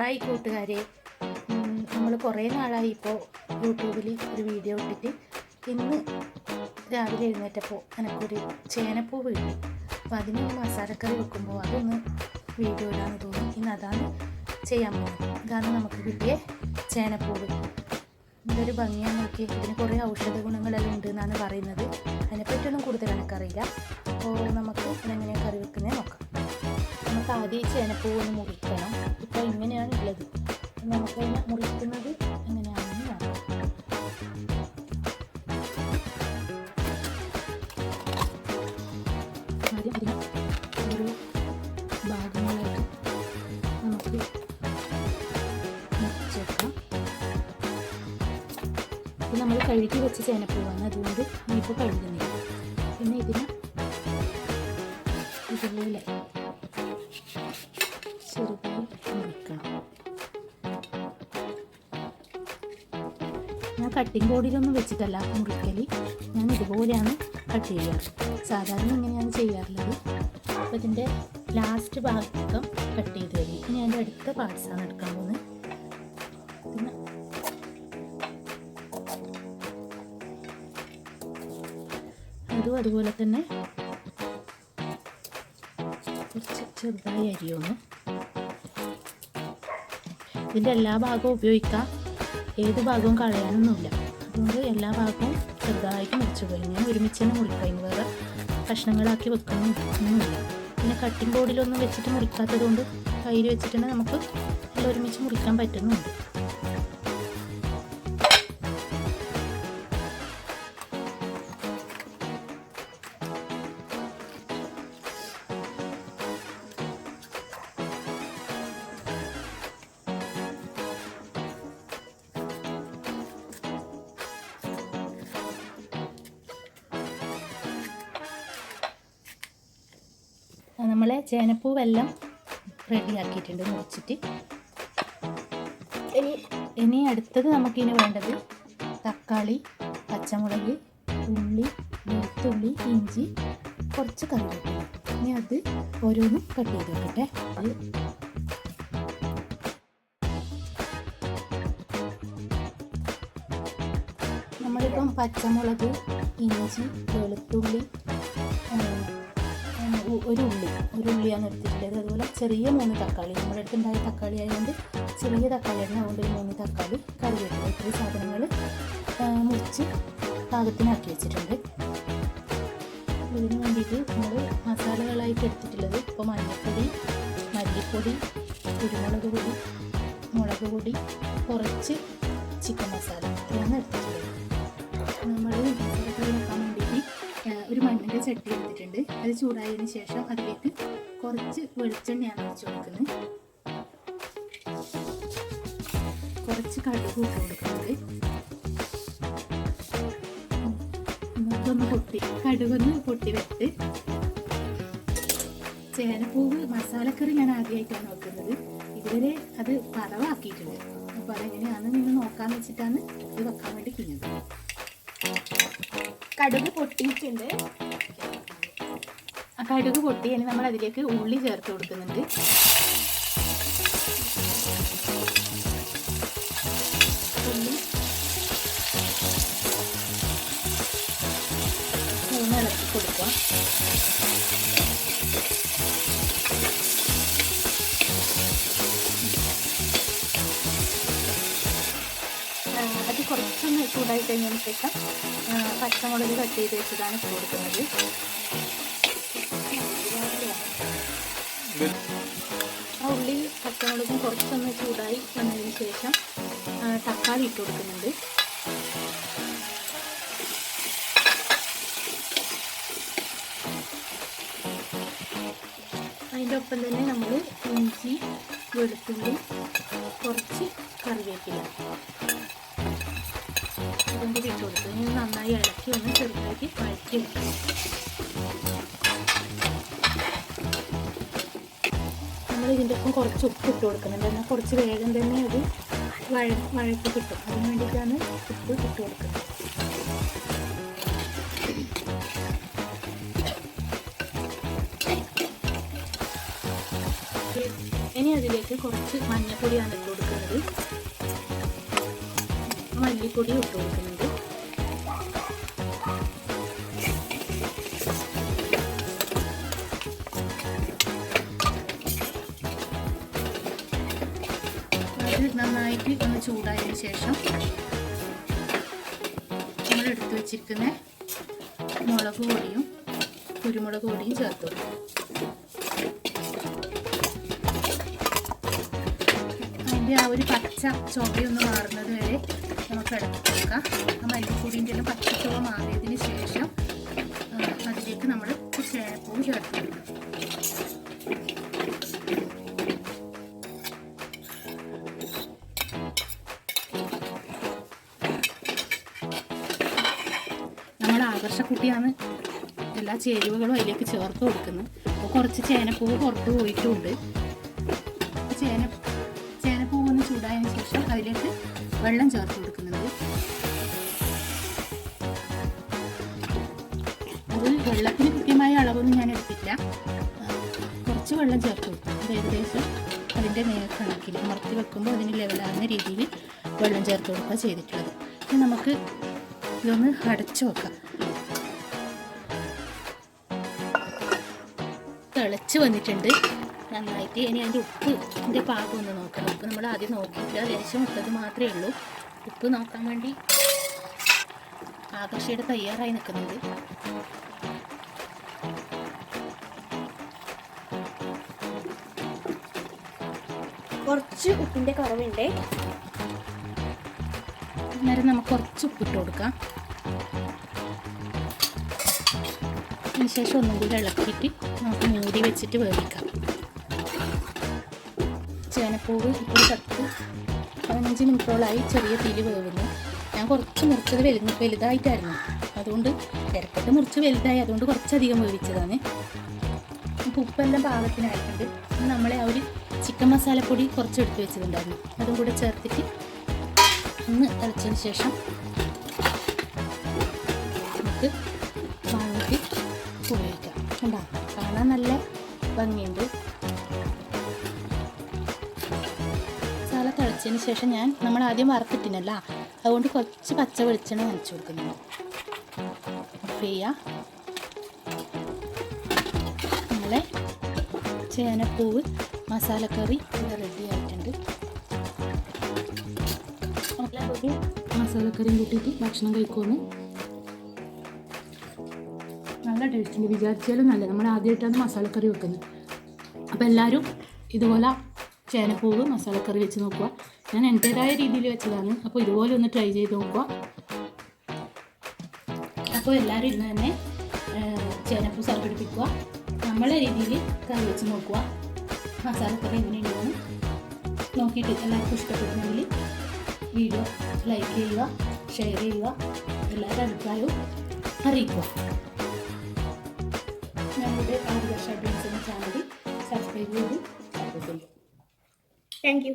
Hi കൂട്ടുകാരെ, നമ്മൾ കുറേ നാളായി ഇപ്പോൾ യൂട്യൂബിൽ ഒരു വീഡിയോ ഇട്ടിട്ട്. ഇന്ന് രാവിലെ എഴുന്നേറ്റപ്പോൾ എനിക്കൊരു ചേനപ്പൂ വീട്ടി. അപ്പോൾ അതിന് മസാലക്കറി വെക്കുമ്പോൾ അതൊന്ന് വീഡിയോ ഇടാന്ന് തോന്നി. ഇന്ന് അതാണ് ചെയ്യാൻ പോകുന്നത്. ഇതാണ് നമുക്ക് കിട്ടിയ ചേനപ്പൂവ്. ഇതൊരു ഭംഗിയാന്ന് നോക്കി. ഇതിന് കുറേ ഔഷധ ഗുണങ്ങളെല്ലാം ഉണ്ട് എന്നാണ് പറയുന്നത്. അതിനെപ്പറ്റിയൊന്നും കൂടുതൽ എനിക്കറിയില്ല. അപ്പോൾ നമുക്ക് ഇതെങ്ങനെയാണ് കറി വെക്കുന്നത് നോക്കാം. നമുക്ക് ആദ്യം ഈ ചേനപ്പൂവ് ഒന്ന് മുറിക്കണം. ഇപ്പോൾ ഇങ്ങനെയാണ് ഉള്ളത്. നമുക്കതിനെ മുറിക്കുന്നത് എങ്ങനെയാണെന്ന് നോക്കാം. ആദ്യം അതിന് ഓരോ ഭാഗങ്ങളായിട്ട് നമുക്ക് മുറിച്ചെടുക്കാം. ഇത് നമ്മൾ കഴുകി വെച്ച ചേനപ്പൂവാണ്, അതുകൊണ്ട് ഇപ്പോൾ കഴുകുന്നില്ല. പിന്നെ ഇതിന് ഇതുപോലെ ചെറുതായി മുറിക്കണം. ഞാൻ കട്ടിംഗ് ബോർഡിലൊന്നും വെച്ചിട്ടല്ല മുറിക്കൽ, ഞാൻ ഇതുപോലെയാണ് കട്ട് ചെയ്യാറ്. സാധാരണ ഇങ്ങനെയാണ് ചെയ്യാറുള്ളത്. അപ്പോൾ ഇതിൻ്റെ ലാസ്റ്റ് ഭാഗം കട്ട് ചെയ്ത് കഴിഞ്ഞു. ഇനി അതിൻ്റെ അടുത്ത പാർട്സാണ് എടുക്കാൻ പോകുന്നത്. പിന്നെ അതും അതുപോലെ തന്നെ കുറച്ച് ചെറുതായി അരിയൊന്ന്. ഇതിൻ്റെ എല്ലാ ഭാഗവും ഉപയോഗിക്കാം, ഏത് ഭാഗവും കളയാനൊന്നുമില്ല. അതുകൊണ്ട് എല്ലാ ഭാഗവും ചെറുതായിട്ട് മുറിച്ച് പോയി. ഞാൻ ഒരുമിച്ച് തന്നെ മുറിക്കാം, വേറെ കഷ്ണങ്ങളാക്കി വെക്കുന്നൊന്നുമില്ല. പിന്നെ കട്ടിംഗ് ബോർഡിലൊന്നും വെച്ചിട്ട് മുറിക്കാത്തത് കൊണ്ട് കയ്യിൽ വെച്ചിട്ട് തന്നെ നമുക്ക് എല്ലാം ഒരുമിച്ച് മുറിക്കാൻ പറ്റുന്നുണ്ട്. നമ്മളെ ചേനപ്പൂവെല്ലാം റെഡിയാക്കിയിട്ടുണ്ട് മുറിച്ചിട്ട്. ഇനി അടുത്തത് നമുക്കിനി വേണ്ടത് തക്കാളി, പച്ചമുളക്, ഉള്ളി, വെളുത്തുള്ളി, ഇഞ്ചി, കുറച്ച് കറിവേപ്പില. ഇനി അത് ഓരോന്നും കട്ട് ചെയ്ത് വെക്കട്ടെ. നമ്മളിപ്പം പച്ചമുളക്, ഇഞ്ചി, വെളുത്തുള്ളി, ഒരു ഉള്ളിയാണ് എടുത്തിട്ടുള്ളത്. അതുപോലെ ചെറിയ 3 തക്കാളി, നമ്മുടെ അടുത്തുണ്ടായ തക്കാളി ആയതുകൊണ്ട് ചെറിയ തക്കാളിയാണ്, അതുകൊണ്ട് 3 തക്കാളി, കറിവേപ്പില, ഇത്രയും സാധനങ്ങൾ മുറിച്ച് പാകത്തിനാക്കി വെച്ചിട്ടുണ്ട്. ഇതിന് വേണ്ടിയിട്ട് നമ്മൾ മസാലകളായിട്ട് എടുത്തിട്ടുള്ളത് ഇപ്പോൾ മഞ്ഞൾപ്പൊടി, മല്ലിപ്പൊടി, കുരുമുളക് പൊടി, മുളക് പൊടി, കുറച്ച് ചിക്കൻ മസാല, ഇത്രയാണ് എടുത്തിട്ടുള്ളത്. നമ്മൾ മസാലക്കറി വെക്കാൻ വേണ്ടിയിട്ട് ഒരു മണ്ണിൻ്റെ ചട്ടി എടുത്തിട്ടുണ്ട്. അത് ചൂടായതിന് ശേഷം അതിലേക്ക് കുറച്ച് വെളിച്ചെണ്ണയാണ് ഒഴിച്ച് കൊടുക്കുന്നത്. കുറച്ച് കടുക് ഇട്ട് കൊടുക്കുന്നത്. കടുകൊന്ന് പൊട്ടി വെച്ച്. ചേനപ്പൂവ് മസാലക്കറി ഞാൻ ആദ്യമായിട്ടാണ് വെക്കുന്നത്. ഇതുവരെ അത് പറവാക്കിയിട്ടുണ്ട്. അപ്പോൾ അതെങ്ങനെയാണെന്ന് നിങ്ങൾ നോക്കാമെന്ന് വെച്ചിട്ടാണ് ഇത് വെക്കാൻ വേണ്ടി കഴിഞ്ഞത്. കടുക് പൊട്ടിയിട്ടുണ്ട്. ആ കടുക് പൊട്ടി ഇനി നമ്മൾ അതിലേക്ക് ഉള്ളി ചേർത്ത് കൊടുക്കുന്നുണ്ട്. ഉള്ളി ഇളക്കി കൊടുക്കുക. അത് കുറച്ചൊന്ന് ചൂടായി കഴിഞ്ഞതിന് ശേഷം പച്ചമുളക് കട്ട് ചെയ്ത് വെച്ചതാണ് ഇട്ട് കൊടുക്കുന്നത്. ആ ഉള്ളി പച്ചമുളകും കുറച്ചൊന്ന് ചൂടായി വന്നതിന് ശേഷം തക്കാളി ഇട്ട് കൊടുക്കുന്നുണ്ട്. അതിൻ്റെ ഒപ്പം തന്നെ നമ്മൾ ഇഞ്ചി, വെളുത്തുള്ളി, കുറച്ച് കറിവേപ്പില ഇതും കൂടി ഇട്ട് കൊടുത്തു. ഇനി നന്നായി ഇളക്കി ഒന്ന് ചെറുതാക്കി വഴറ്റി വെക്കണം. നമ്മൾ ഇതിൻ്റെ ഒപ്പം കുറച്ച് ഉപ്പ് ഇട്ട് കൊടുക്കുന്നുണ്ട്. എന്നാൽ കുറച്ച് വേഗം തന്നെ അത് വഴറ്റി കിട്ടും. അതിന് വേണ്ടിയിട്ടാണ് ഉപ്പ് ഇട്ട് കൊടുക്കുന്നത്. ഇനി അതിലേക്ക് കുറച്ച് മഞ്ഞൾപ്പൊടിയാണ് ഇട്ട് കൊടുക്കുന്നത്, മല്ലിപ്പൊടി ഇട്ട് കൊടുക്കുന്നുണ്ട്. അത് നന്നായിട്ട് ഒന്ന് ചൂടായതിന് ശേഷം നമ്മൾ എടുത്തു വെച്ചിരിക്കുന്ന മുളക് പൊടിയും കുരുമുളക് പൊടിയും ചേർത്ത് കൊടുക്കും. അതിൻ്റെ ആ ഒരു പച്ച ചുവയൊന്ന് മാറുന്നത് വരെ നമുക്ക് ഇളക്കി കൊടുക്കാം. ആ മല്ലിപ്പൊടിൻ്റെ എല്ലാം പച്ച ചുവ മാറിയതിന് ശേഷം അതിലേക്ക് നമ്മൾ ചേനപ്പൂവ് ചേർത്ത് കൊടുക്കും. നമ്മൾ ആകർഷക്കുട്ടിയാണ് എല്ലാ ചേരുവകളും അതിലേക്ക് ചേർത്ത് കൊടുക്കുന്നത്. അപ്പോൾ കുറച്ച് ചേനപ്പൂവ് പുറത്ത് പോയിട്ടുമുണ്ട്. ചേനപ്പൂവ് ഒന്ന് ചൂടായതിന് ശേഷം അതിലേക്ക് വെള്ളം ചേർത്ത് കൊടുക്കുന്നുണ്ട്. അത് വെള്ളത്തിന് കൃത്യമായ അളവൊന്നും ഞാൻ എടുത്തില്ല, കുറച്ച് വെള്ളം ചേർത്ത് കൊടുക്കും. അത് ഏകദേശം അതിൻ്റെ കണക്കിൽ അമർത്തി വെക്കുമ്പോൾ അതിന് ലെവലാകുന്ന രീതിയിൽ വെള്ളം ചേർത്ത് കൊടുക്കുക ചെയ്തിട്ടുള്ളത്. ഇനി നമുക്ക് ഇതൊന്ന് അടച്ചു വെക്കാം. തിളച്ച് വന്നിട്ടുണ്ട് നന്നായിട്ട്. ഇനി അതിൻ്റെ ഉപ്പിൻ്റെ പാകം ഒന്ന് നോക്കാം. ഉപ്പ് നമ്മൾ ആദ്യം നോക്കിയില്ല, ലേശം ഇട്ടത് മാത്രമേ ഉള്ളൂ. ഉപ്പ് നോക്കാൻ വേണ്ടി ആകർഷയുടെ തയ്യാറായി നിൽക്കുന്നുണ്ട്. കുറച്ച് ഉപ്പിൻ്റെ കുറവുണ്ട്. അന്നേരം നമുക്ക് കുറച്ച് ഉപ്പിട്ട് കൊടുക്കാം. അതിനുശേഷം ഒന്നും കൂടി ഇളക്കിയിട്ട് നമുക്ക് മൂടി വെച്ചിട്ട് വേവിക്കാം. ചേനപ്പൂവ് ഇപ്പോൾ 10-15 മിനിറ്റോളായി ചെറിയ തീയിൽ വേവുന്നു. ഞാൻ കുറച്ച് മുറിച്ചത് വലുതായിട്ടായിരുന്നു, അതുകൊണ്ട് ഇരക്കട്ട് മുറിച്ച് വലുതായി, അതുകൊണ്ട് കുറച്ചധികം വേവിച്ചതാണ്. നമുക്ക് ഉപ്പെല്ലാം പാകത്തിനായിട്ടുണ്ട്. നമ്മളെ ആ ഒരു ചിക്കൻ മസാലപ്പൊടി കുറച്ച് എടുത്ത് വെച്ചിട്ടുണ്ടായിരുന്നു, അതും കൂടെ ചേർത്തിട്ട് ഒന്ന് തിളച്ചതിന് ശേഷം നമുക്ക് വാങ്ങിയിട്ട് ഉപയോഗിക്കാം. കണ്ടോ, കാണാൻ നല്ല ഭംഗിയുണ്ട്. മസാല തിളച്ചതിന് ശേഷം നമ്മൾ ആദ്യം വറുത്തിട്ടിനല്ല, അതുകൊണ്ട് കുറച്ച് പച്ച വെളിച്ചെണ്ണ നനച്ച് കൊടുക്കുന്നുണ്ട്. ഓഫ് ചെയ്യാം. നമ്മളെ ചേനപ്പൂവ് മസാലക്കറി ഇവിടെ റെഡി ആയിട്ടുണ്ട്. മസാലക്കറിയും കൂട്ടിയിട്ട് ഭക്ഷണം കഴിക്കുമെന്ന് നല്ല ടേസ്റ്റുണ്ട്. വിചാരിച്ചാലും നല്ല. നമ്മൾ ആദ്യമായിട്ടാണ് മസാലക്കറി വെക്കുന്നത്. അപ്പോൾ എല്ലാവരും ഇതുപോലെ ചേനപ്പൂവ് മസാലക്കറി വെച്ച് നോക്കുക. ഞാൻ എൻ്റേതായ രീതിയിൽ വെച്ചതാണ്, അപ്പോൾ ഇതുപോലെ ഒന്ന് ട്രൈ ചെയ്ത് നോക്കുക. അപ്പോൾ എല്ലാവരും ഇന്ന് തന്നെ ചേനപ്പൂ സംഘടിപ്പിക്കുക. നമ്മളെ രീതിയിൽ കറി വെച്ച് നോക്കുക. മസാലക്കറി എങ്ങനെയുണ്ടെന്ന് നോക്കിയിട്ട് എല്ലാവർക്കും ഇഷ്ടപ്പെടുന്നെങ്കിൽ വീഡിയോ ലൈക്ക് ചെയ്യുക, ഷെയർ ചെയ്യുക, എല്ലാവരുടെ അഭിപ്രായവും അറിയിക്കുക. ഞങ്ങളുടെ ആദിവാസി അഡ്വൻസ് എന്ന ചാനൽ സബ്സ്ക്രൈബ് ചെയ്ത് സപ്പോർട്ട് ചെയ്യും. Thank you.